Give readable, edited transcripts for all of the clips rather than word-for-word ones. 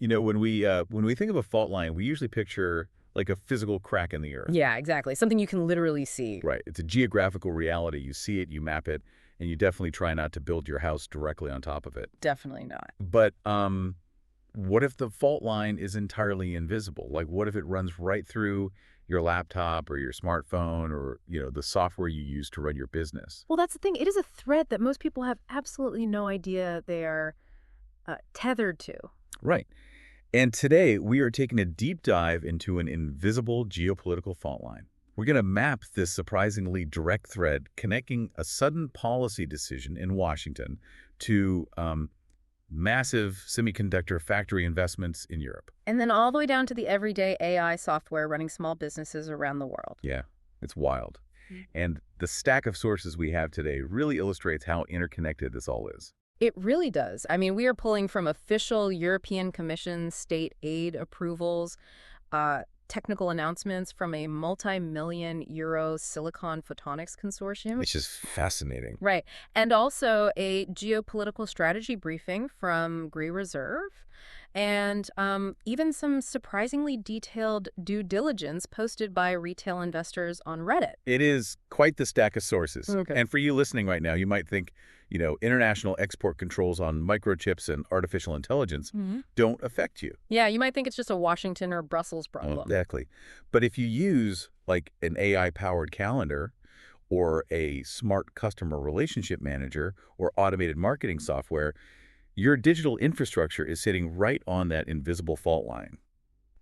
When we think of a fault line, we usually picture like a physical crack in the earth. Yeah, exactly. Something you can literally see. Right. It's a geographical reality. You see it, you map it, and you definitely try not to build your house directly on top of it. Definitely not. But what if the fault line is entirely invisible? Like, what if it runs right through your laptop or your smartphone or, the software you use to run your business? Well, that's the thing. It is a threat that most people have absolutely no idea they are tethered to. Right. And today, we are taking a deep dive into an invisible geopolitical fault line. We're going to map this surprisingly direct thread connecting a sudden policy decision in Washington to massive semiconductor factory investments in Europe. And then all the way down to the everyday AI software running small businesses around the world. Yeah, it's wild. And the stack of sources we have today really illustrates how interconnected this all is. It really does. I mean, we are pulling from official European Commission state aid approvals, technical announcements from a multi-million-euro silicon photonics consortium. Which is fascinating. Right. And also a geopolitical strategy briefing from Grey Reserve, and even some surprisingly detailed due diligence posted by retail investors on Reddit. It is quite the stack of sources. Okay. And for you listening right now, you might think, international export controls on microchips and artificial intelligence don't affect you. Yeah, you might think it's just a Washington or Brussels problem. Exactly. But if you use like an AI-powered calendar or a smart customer relationship manager or automated marketing software, your digital infrastructure is sitting right on that invisible fault line.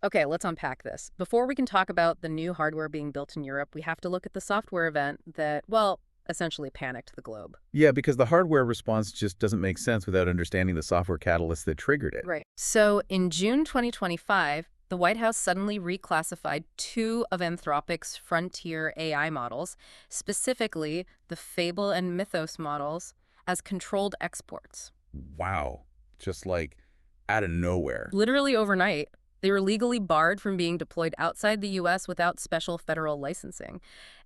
Okay, let's unpack this. Before we can talk about the new hardware being built in Europe, we have to look at the software event that, well, essentially panicked the globe. Yeah, because the hardware response just doesn't make sense without understanding the software catalyst that triggered it. Right. So in June 2025, the White House suddenly reclassified two of Anthropic's frontier AI models, specifically the Fable and Mythos models, as controlled exports. Wow. Just like out of nowhere. Literally overnight. They were legally barred from being deployed outside the U.S. without special federal licensing.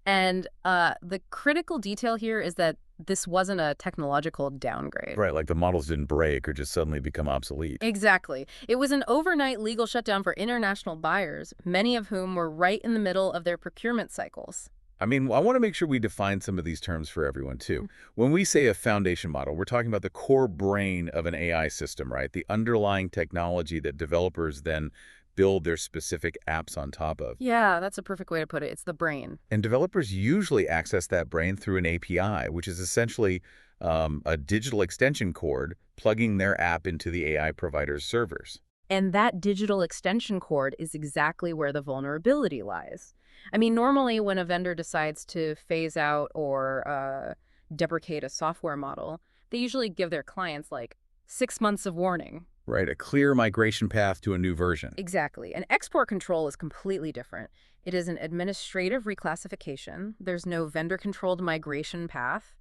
And the critical detail here is that this wasn't a technological downgrade. Right, like the models didn't break or just suddenly become obsolete. Exactly. It was an overnight legal shutdown for international buyers, many of whom were right in the middle of their procurement cycles. I mean, I want to make sure we define some of these terms for everyone, too. When we say a foundation model, we're talking about the core brain of an AI system, right? The underlying technology that developers then build their specific apps on top of. Yeah, that's a perfect way to put it. It's the brain. And developers usually access that brain through an API, which is essentially a digital extension cord plugging their app into the AI provider's servers. And that digital extension cord is exactly where the vulnerability lies. I mean, normally when a vendor decides to phase out or deprecate a software model, they usually give their clients like 6 months of warning. Right, a clear migration path to a new version. Exactly. And export control is completely different. It is an administrative reclassification. There's no vendor-controlled migration path.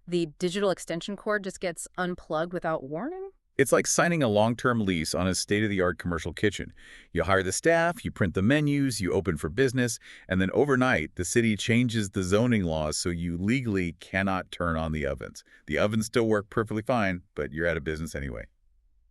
The digital extension cord just gets unplugged without warning. It's like signing a long-term lease on a state-of-the-art commercial kitchen. You hire the staff, you print the menus, you open for business, and then overnight, the city changes the zoning laws so you legally cannot turn on the ovens. The ovens still work perfectly fine, but you're out of business anyway.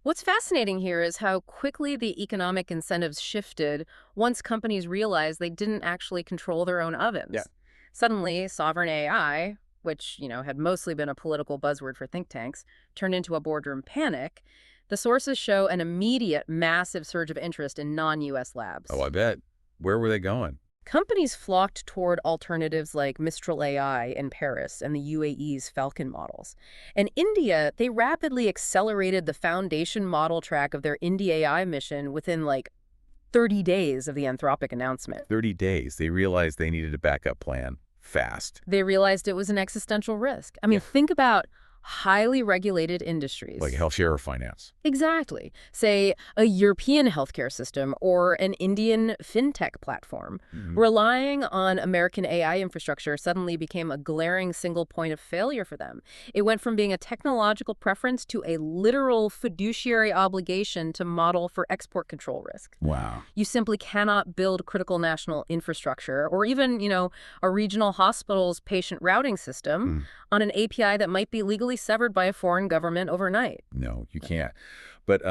What's fascinating here is how quickly the economic incentives shifted once companies realized they didn't actually control their own ovens. Yeah. Suddenly, sovereign AI, which, had mostly been a political buzzword for think tanks, turned into a boardroom panic. The sources show an immediate massive surge of interest in non-U.S. labs. Oh, I bet. Where were they going? Companies flocked toward alternatives like Mistral AI in Paris and the UAE's Falcon models. In India, they rapidly accelerated the foundation model track of their India AI mission within 30 days of the Anthropic announcement. 30 days. They realized they needed a backup plan. Fast. They realized it was an existential risk. I mean, think about highly regulated industries. Like healthcare or finance. Exactly. Say, a European healthcare system or an Indian fintech platform. Relying on American AI infrastructure suddenly became a glaring single point of failure for them. It went from being a technological preference to a literal fiduciary obligation to model for export control risk. Wow. You simply cannot build critical national infrastructure or even, a regional hospital's patient routing system on an API that might be legally severed by a foreign government overnight. No, you can't. But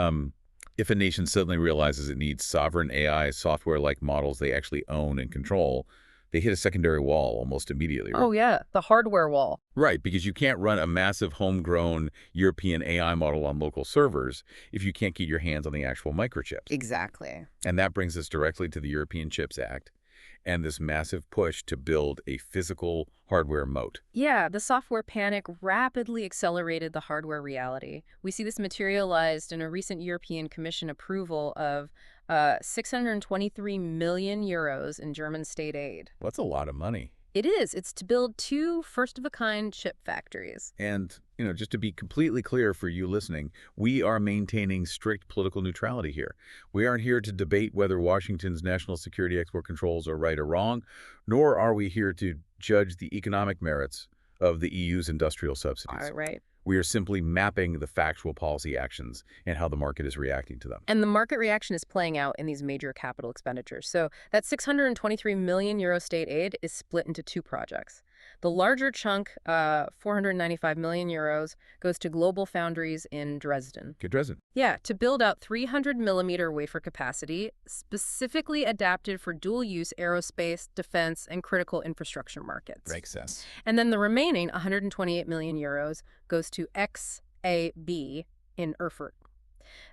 If a nation suddenly realizes it needs sovereign AI software-like models they actually own and control, they hit a secondary wall almost immediately, right? Oh, yeah, the hardware wall. Right, because you can't run a massive homegrown European AI model on local servers if you can't get your hands on the actual microchips. Exactly. And that brings us directly to the European Chips Act and this massive push to build a physical hardware moat. Yeah, the software panic rapidly accelerated the hardware reality. We see this materialized in a recent European Commission approval of 623 million euros in German state aid. Well, that's a lot of money. It is. It's to build 2 first-of-a-kind chip factories. And, just to be completely clear for you listening, we are maintaining strict political neutrality here. We aren't here to debate whether Washington's national security export controls are right or wrong, nor are we here to judge the economic merits of the EU's industrial subsidies. Right. We are simply mapping the factual policy actions and how the market is reacting to them. And the market reaction is playing out in these major capital expenditures. So that 623 million euro state aid is split into 2 projects. The larger chunk, 495 million euros, goes to Global Foundries in Dresden. Okay, Dresden. Yeah, to build out 300 millimeter wafer capacity, specifically adapted for dual-use aerospace, defense, and critical infrastructure markets. Makes sense. And then the remaining 128 million euros goes to XFAB in Erfurt.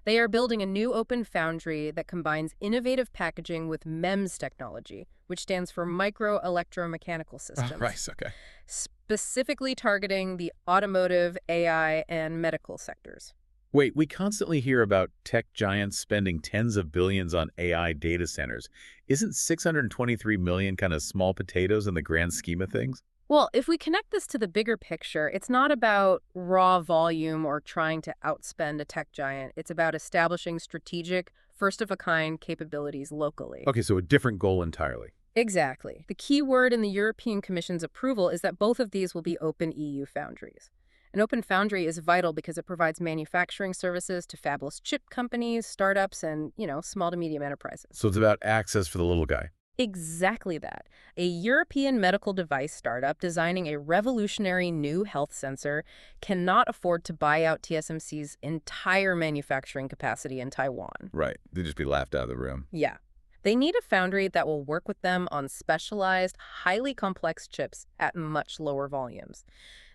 They are building a new open foundry that combines innovative packaging with MEMS technology, which stands for micro-electromechanical systems. Right, okay. Specifically targeting the automotive, AI, and medical sectors. Wait, we constantly hear about tech giants spending tens of billions on AI data centers. Isn't 623 million kind of small potatoes in the grand scheme of things? Well, if we connect this to the bigger picture, it's not about raw volume or trying to outspend a tech giant. It's about establishing strategic, first-of-a-kind capabilities locally. Okay, so a different goal entirely. Exactly. The key word in the European Commission's approval is that both of these will be open EU foundries. An open foundry is vital because it provides manufacturing services to fabless chip companies, startups, and, small to medium enterprises. So it's about access for the little guy. Exactly that. A European medical device startup designing a revolutionary new health sensor cannot afford to buy out TSMC's entire manufacturing capacity in Taiwan. Right. They'd just be laughed out of the room. Yeah. They need a foundry that will work with them on specialized, highly complex chips at much lower volumes.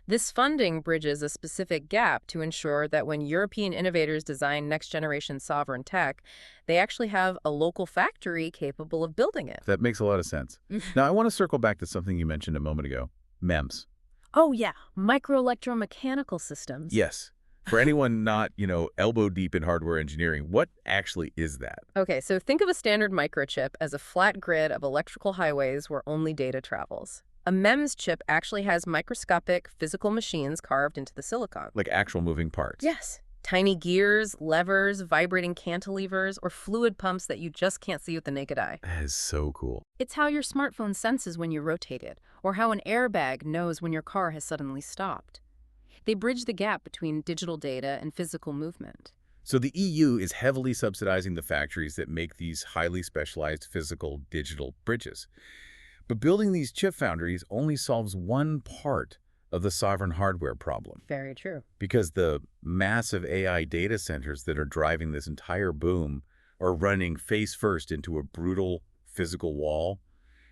This funding bridges a specific gap to ensure that when European innovators design next-generation sovereign tech, they actually have a local factory capable of building it. That makes a lot of sense. Now, I want to circle back to something you mentioned a moment ago, MEMS. Oh, yeah, microelectromechanical systems. Yes. For anyone not, elbow deep in hardware engineering, what actually is that? Okay, so think of a standard microchip as a flat grid of electrical highways where only data travels. A MEMS chip actually has microscopic physical machines carved into the silicon. Like actual moving parts? Yes. Tiny gears, levers, vibrating cantilevers, or fluid pumps that you just can't see with the naked eye. That is so cool. It's how your smartphone senses when you rotate it, or how an airbag knows when your car has suddenly stopped. They bridge the gap between digital data and physical movement. So the EU is heavily subsidizing the factories that make these highly specialized physical digital bridges. But building these chip foundries only solves one part of the sovereign hardware problem. Very true. Because the massive AI data centers that are driving this entire boom are running face first into a brutal physical wall.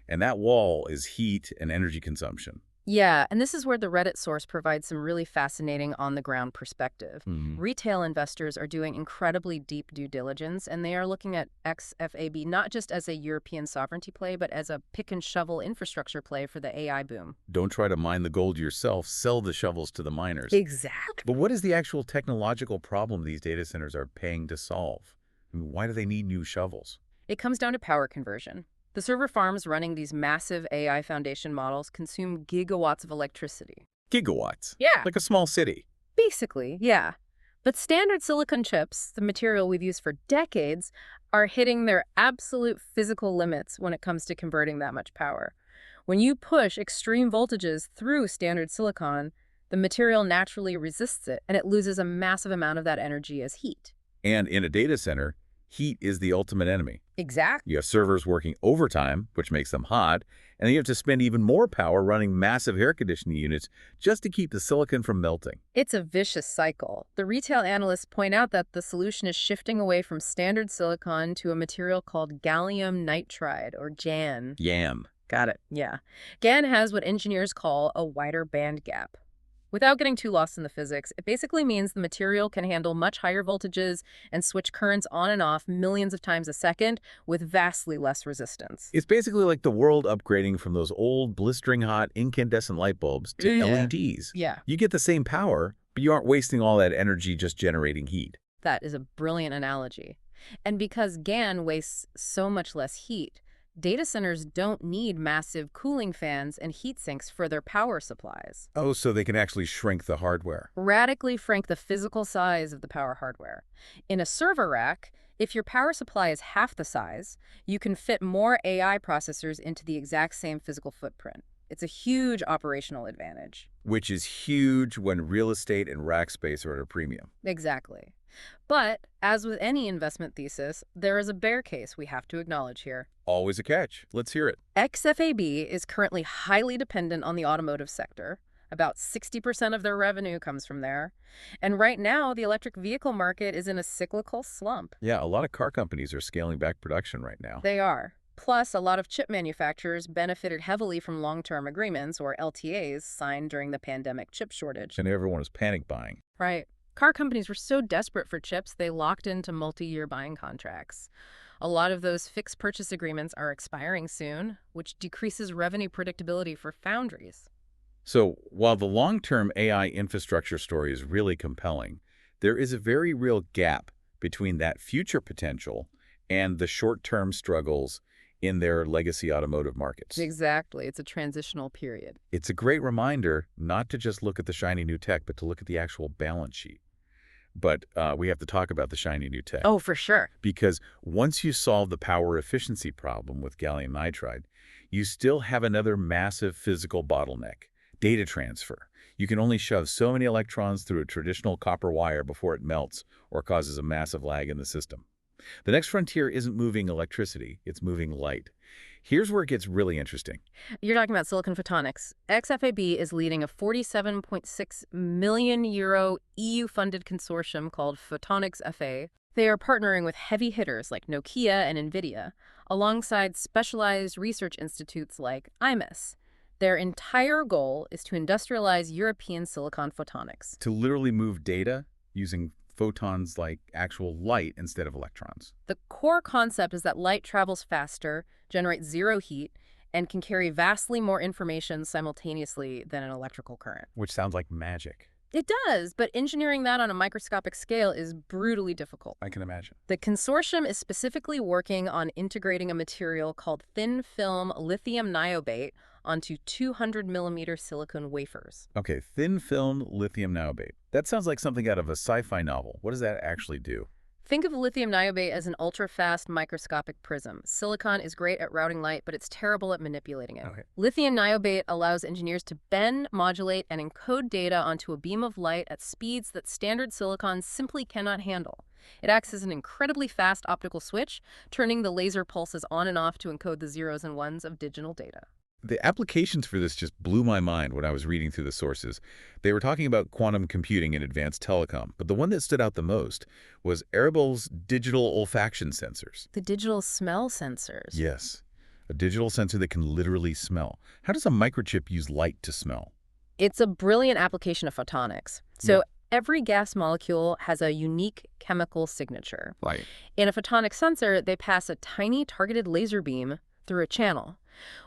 And that wall is heat and energy consumption. Yeah, and this is where the Reddit source provides some really fascinating on-the-ground perspective. Retail investors are doing incredibly deep due diligence, and they are looking at XFAB not just as a European sovereignty play, but as a pick-and-shovel infrastructure play for the AI boom. Don't try to mine the gold yourself. Sell the shovels to the miners. Exactly. But what is the actual technological problem these data centers are paying to solve? I mean, why do they need new shovels? It comes down to power conversion. The server farms running these massive AI foundation models consume gigawatts of electricity. Gigawatts? Yeah. Like a small city? Basically, yeah. But standard silicon chips, the material we've used for decades, are hitting their absolute physical limits when it comes to converting that much power. When you push extreme voltages through standard silicon, the material naturally resists it, and it loses a massive amount of that energy as heat. And in a data center, Heat is the ultimate enemy. Exactly. You have servers working overtime, which makes them hot, and then you have to spend even more power running massive air conditioning units just to keep the silicon from melting. It's a vicious cycle. The retail analysts point out that the solution is shifting away from standard silicon to a material called gallium nitride, or GaN. YAM. Got it. Yeah. GaN has what engineers call a wider band gap. Without getting too lost in the physics, it basically means the material can handle much higher voltages and switch currents on and off millions of times a second with vastly less resistance. It's basically like the world upgrading from those old blistering hot incandescent light bulbs to LEDs. Yeah. You get the same power, but you aren't wasting all that energy just generating heat. That is a brilliant analogy. And because GaN wastes so much less heat, data centers don't need massive cooling fans and heat sinks for their power supplies. Oh, so they can actually shrink the hardware. Radically shrink the physical size of the power hardware. In a server rack, if your power supply is half the size, you can fit more AI processors into the exact same physical footprint. It's a huge operational advantage. Which is huge when real estate and rack space are at a premium. Exactly. But, as with any investment thesis, there is a bear case we have to acknowledge here. Always a catch. Let's hear it. XFAB is currently highly dependent on the automotive sector. About 60% of their revenue comes from there. And right now, the electric vehicle market is in a cyclical slump. Yeah, a lot of car companies are scaling back production right now. They are. Plus, a lot of chip manufacturers benefited heavily from long-term agreements, or LTAs, signed during the pandemic chip shortage. And everyone was panic buying. Right. Car companies were so desperate for chips, they locked into multi-year buying contracts. A lot of those fixed purchase agreements are expiring soon, which decreases revenue predictability for foundries. So, while the long-term AI infrastructure story is really compelling, there is a very real gap between that future potential and the short-term struggles in their legacy automotive markets. Exactly. It's a transitional period. It's a great reminder not to just look at the shiny new tech, but to look at the actual balance sheet. But we have to talk about the shiny new tech. Oh, for sure. Because once you solve the power efficiency problem with gallium nitride, you still have another massive physical bottleneck: data transfer. You can only shove so many electrons through a traditional copper wire before it melts or causes a massive lag in the system. The next frontier isn't moving electricity, it's moving light. Here's where it gets really interesting. You're talking about silicon photonics. XFAB is leading a 47.6 million euro EU-funded consortium called PhotonixFab. They are partnering with heavy hitters like Nokia and NVIDIA, alongside specialized research institutes like IMEC. Their entire goal is to industrialize European silicon photonics. To literally move data using photons like actual light instead of electrons. The core concept is that light travels faster, generates zero heat, and can carry vastly more information simultaneously than an electrical current. Which sounds like magic. It does, but engineering that on a microscopic scale is brutally difficult. I can imagine. The consortium is specifically working on integrating a material called thin-film lithium niobate onto 200-millimeter silicon wafers. Okay, thin-film lithium niobate. That sounds like something out of a sci-fi novel. What does that actually do? Think of lithium niobate as an ultra-fast microscopic prism. Silicon is great at routing light, but it's terrible at manipulating it. Okay. Lithium niobate allows engineers to bend, modulate, and encode data onto a beam of light at speeds that standard silicon simply cannot handle. It acts as an incredibly fast optical switch, turning the laser pulses on and off to encode the zeros and ones of digital data. The applications for this just blew my mind when I was reading through the sources. They were talking about quantum computing and advanced telecom, but the one that stood out the most was Arabel's digital olfaction sensors. The digital smell sensors. Yes, a digital sensor that can literally smell. How does a microchip use light to smell? It's a brilliant application of photonics. So every gas molecule has a unique chemical signature. Light. In a photonic sensor, they pass a tiny targeted laser beam through a channel.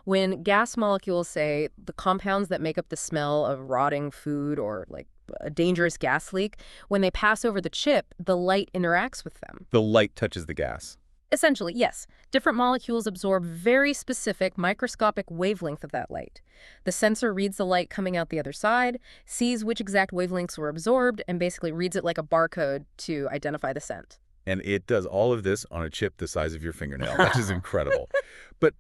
When gas molecules, say, the compounds that make up the smell of rotting food or like a dangerous gas leak, when they pass over the chip, the light interacts with them. The light touches the gas. Essentially, yes. Different molecules absorb very specific microscopic wavelength of that light. The sensor reads the light coming out the other side, sees which exact wavelengths were absorbed, and basically reads it like a barcode to identify the scent. And it does all of this on a chip the size of your fingernail. That is incredible. But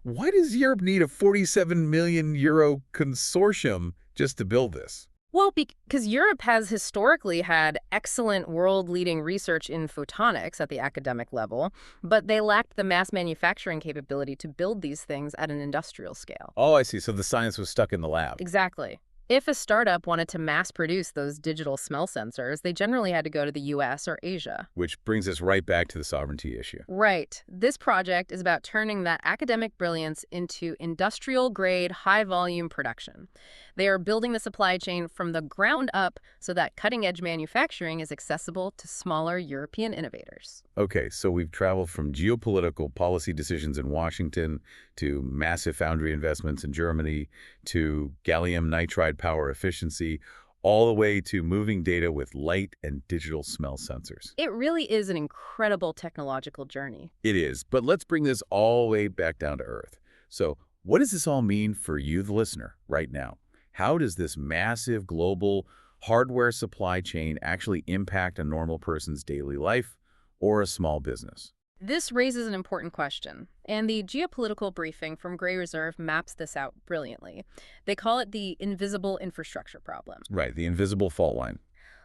why does Europe need a 47 million euro consortium just to build this? Well, because Europe has historically had excellent world-leading research in photonics at the academic level, but they lacked the mass manufacturing capability to build these things at an industrial scale. Oh, I see. So the science was stuck in the lab. Exactly. If a startup wanted to mass produce those digital smell sensors, they generally had to go to the US or Asia. Which brings us right back to the sovereignty issue. Right. This project is about turning that academic brilliance into industrial-grade, high-volume production. They are building the supply chain from the ground up so that cutting-edge manufacturing is accessible to smaller European innovators. Okay, so we've traveled from geopolitical policy decisions in Washington to massive foundry investments in Germany to gallium nitride power efficiency, all the way to moving data with light and digital smell sensors. It really is an incredible technological journey. It is, but let's bring this all the way back down to earth. So what does this all mean for you, the listener, right now? How does this massive global hardware supply chain actually impact a normal person's daily life or a small business? This raises an important question, and the geopolitical briefing from Gray Reserve maps this out brilliantly. They call it the invisible infrastructure problem. Right, the invisible fault line.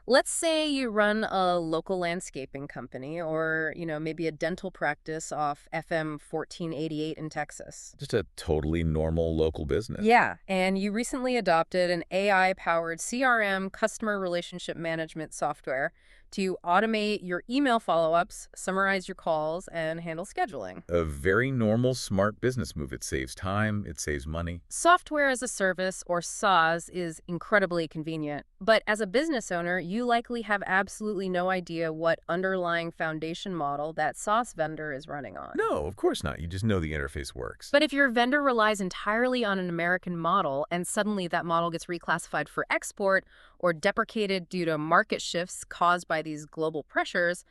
Let's say you run a local landscaping company or, maybe a dental practice off FM 1488 in Texas. Just a totally normal local business. Yeah, and you recently adopted an AI-powered CRM, customer relationship management software, to automate your email follow-ups, summarize your calls, and handle scheduling. A very normal, smart business move. It saves time, it saves money. Software as a service, or SaaS, is incredibly convenient. But as a business owner, you likely have absolutely no idea what underlying foundation model that SaaS vendor is running on. No, of course not. You just know the interface works. But if your vendor relies entirely on an American model and suddenly that model gets reclassified for export or deprecated due to market shifts caused by these global pressures,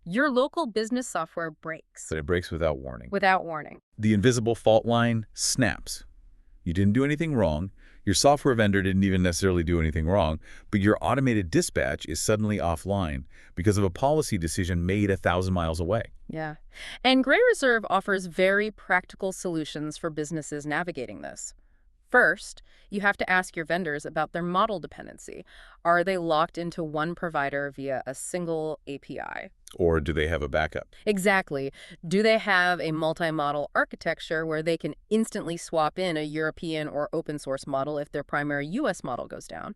your local business software breaks. But it breaks without warning. Without warning. The invisible fault line snaps. You didn't do anything wrong. Your software vendor didn't even necessarily do anything wrong, but your automated dispatch is suddenly offline because of a policy decision made 1,000 miles away. Yeah. And Gray Reserve offers very practical solutions for businesses navigating this. First, you have to ask your vendors about their model dependency. Are they locked into one provider via a single API? Or do they have a backup? Exactly. Do they have a multi-model architecture where they can instantly swap in a European or open source model if their primary US model goes down?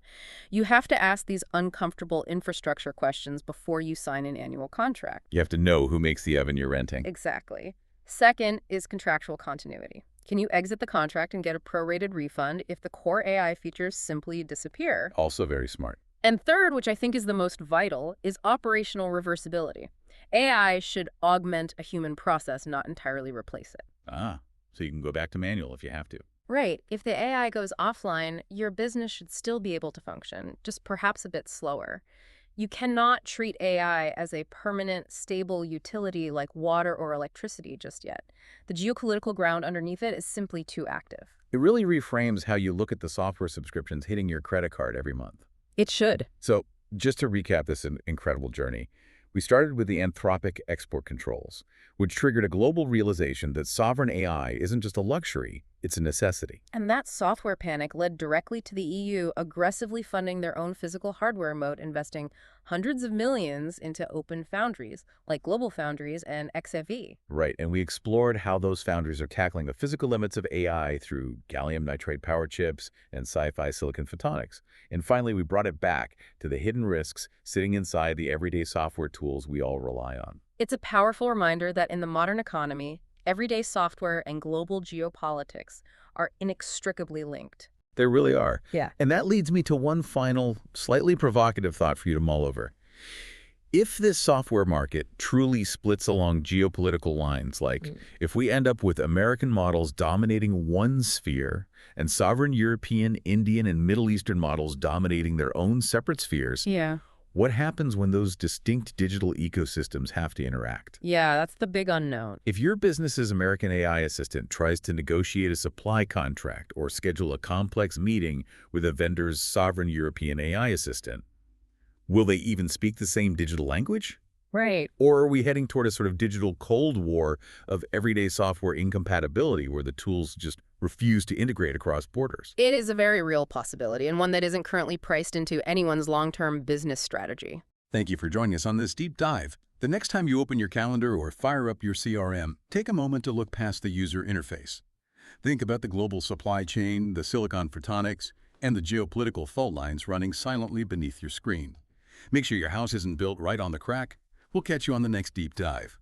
You have to ask these uncomfortable infrastructure questions before you sign an annual contract. You have to know who makes the oven you're renting. Exactly. Second is contractual continuity. Can you exit the contract and get a prorated refund if the core AI features simply disappear? Also very smart. And third, which I think is the most vital, is operational reversibility. AI should augment a human process, not entirely replace it. Ah, so you can go back to manual if you have to. Right. If the AI goes offline, your business should still be able to function, just perhaps a bit slower. You cannot treat AI as a permanent, stable utility like water or electricity just yet. The geopolitical ground underneath it is simply too active. It really reframes how you look at the software subscriptions hitting your credit card every month. It should. So just to recap this incredible journey, we started with the Anthropic export controls, which triggered a global realization that sovereign AI isn't just a luxury, it's a necessity. And that software panic led directly to the EU aggressively funding their own physical hardware moat, investing hundreds of millions into open foundries like Global Foundries and XFAB. Right, and we explored how those foundries are tackling the physical limits of AI through gallium nitride power chips and sci-fi silicon photonics. And finally, we brought it back to the hidden risks sitting inside the everyday software tools we all rely on. It's a powerful reminder that in the modern economy, everyday software and global geopolitics are inextricably linked. They really are. Yeah. And that leads me to one final, slightly provocative thought for you to mull over. If this software market truly splits along geopolitical lines, like if we end up with American models dominating one sphere and sovereign European, Indian, and Middle Eastern models dominating their own separate spheres, Yeah. what happens when those distinct digital ecosystems have to interact? Yeah, that's the big unknown. If your business's American AI assistant tries to negotiate a supply contract or schedule a complex meeting with a vendor's sovereign European AI assistant, will they even speak the same digital language? Right. Or are we heading toward a sort of digital cold war of everyday software incompatibility where the tools just refuse to integrate across borders? It is a very real possibility, and one that isn't currently priced into anyone's long-term business strategy. Thank you for joining us on this deep dive. The next time you open your calendar or fire up your CRM, take a moment to look past the user interface. Think about the global supply chain, the silicon photonics, and the geopolitical fault lines running silently beneath your screen. Make sure your house isn't built right on the crack. We'll catch you on the next deep dive.